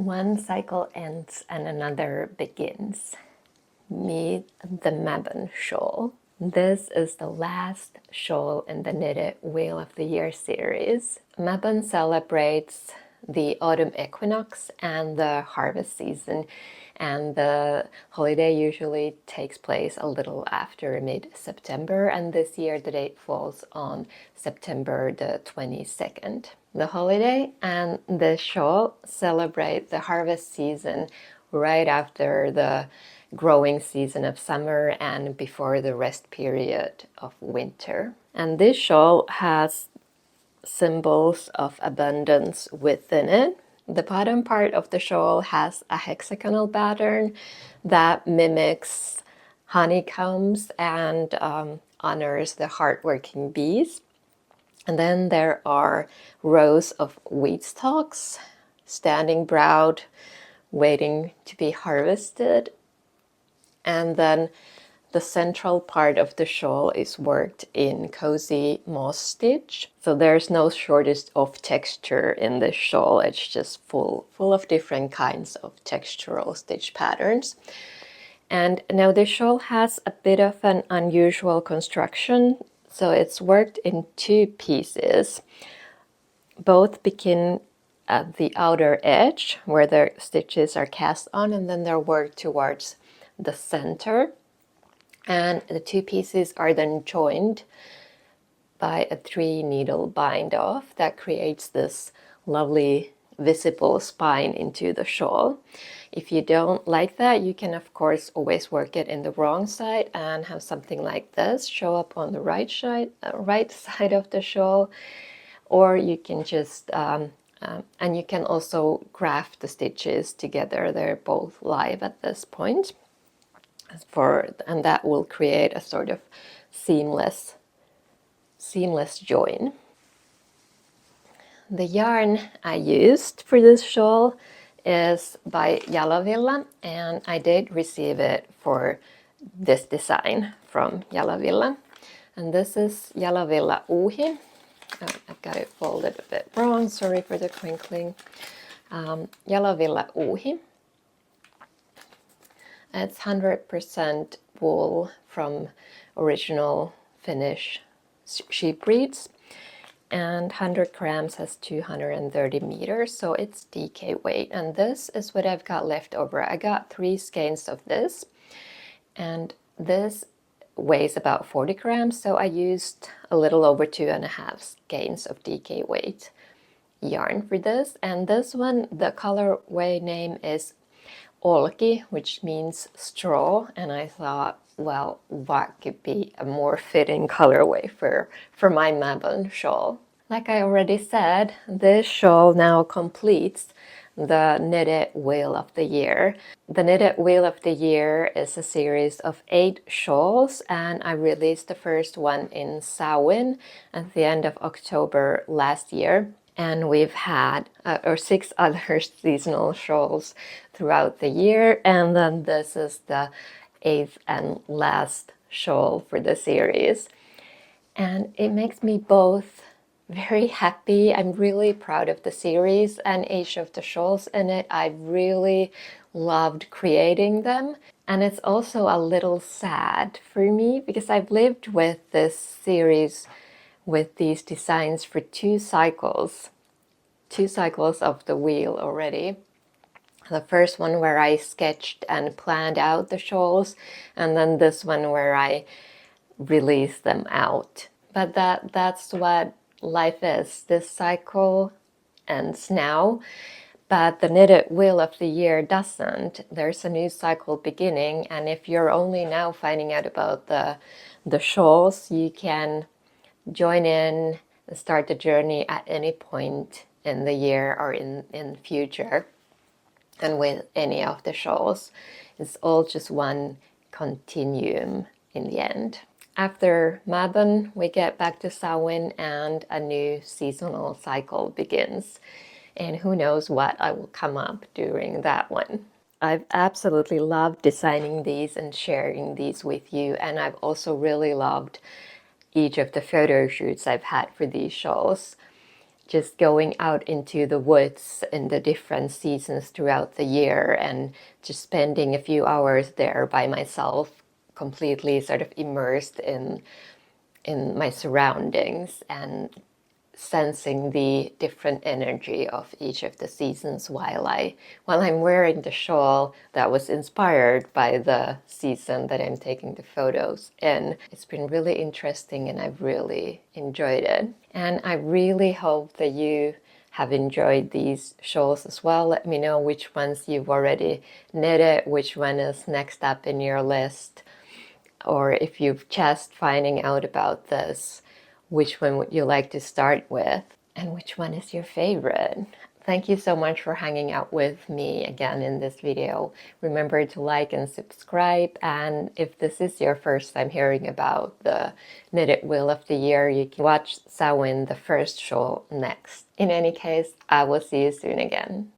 One cycle ends and another begins. Meet the Mabon shawl. This is the last shawl in the Knitted Wheel of the Year series. Mabon celebrates the autumn equinox and the harvest season, and the holiday usually takes place a little after mid-September, and this year the date falls on September the 22nd. The holiday and the shawl celebrate the harvest season right after the growing season of summer and before the rest period of winter. And this shawl has symbols of abundance within it. The bottom part of the shawl has a hexagonal pattern that mimics honeycombs and honors the hardworking bees. And then there are rows of wheat stalks standing proud, waiting to be harvested. And then the central part of the shawl is worked in cosy moss stitch. So there's no shortage of texture in this shawl. It's just full of different kinds of textural stitch patterns. And now this shawl has a bit of an unusual construction. So it's worked in two pieces. Both begin at the outer edge where the stitches are cast on, and then they're worked towards the center. And the two pieces are then joined by a 3-needle bind off that creates this lovely visible spine into the shawl. If you don't like that, you can of course always work it in the wrong side and have something like this show up on the right side of the shawl, or you can just and you can also graft the stitches together. They're both live at this point, and that will create a sort of seamless join. The yarn I used for this shawl is by Jalavilla, and I did receive it for this design from Jalavilla. And this is Jalavilla Uhi. I've got it folded a bit wrong, sorry for the crinkling. Jalavilla Uhi. It's 100% wool from original Finnish sheep breeds, and 100 grams has 230 meters, so it's DK weight. And this is what I've got left over. I got 3 skeins of this, and this weighs about 40 grams, so I used a little over 2.5 skeins of DK weight yarn for this. And this one, the colorway name is Olki, which means straw, and I thought, well, what could be a more fitting colorway for my Mabon shawl? Like I already said, this shawl now completes the Knitted Wheel of the Year. The Knitted Wheel of the Year is a series of 8 shawls, and I released the first one in Samhain at the end of October last year. And we've had 6 other seasonal shawls throughout the year, and then this is the 8th and last shawl for the series. And it makes me both very happy. I'm really proud of the series and each of the shawls in it. I really loved creating them. And it's also a little sad for me because I've lived with this series with these designs for 2 cycles of the wheel already. The first one where I sketched and planned out the shawls, and then this one where I released them out. But that's what life is. This cycle ends now, but the Knitted Wheel of the Year doesn't. There's a new cycle beginning, and if you're only now finding out about the shawls, you can join in and start the journey at any point in the year or in future. And with any of the shawls, it's all just one continuum in the end. After Mabon, we get back to Samhain and a new seasonal cycle begins. And who knows what I will come up during that one. I've absolutely loved designing these and sharing these with you, and I've also really loved each of the photo shoots I've had for these shawls. just going out into the woods in the different seasons throughout the year and just spending a few hours there by myself, completely sort of immersed in my surroundings and sensing the different energy of each of the seasons while I'm wearing the shawl that was inspired by the season that I'm taking the photos in. It's been really interesting and I've really enjoyed it. And I really hope that you have enjoyed these shawls as well. Let me know which ones you've already knitted, which one is next up in your list, or if you've just finding out about this, which one would you like to start with, and which one is your favorite? Thank you so much for hanging out with me again in this video. Remember to like and subscribe, and if this is your first time hearing about the knitted wheel of the year, you can watch Samhain, the first shawl, next. In any case, I will see you soon again.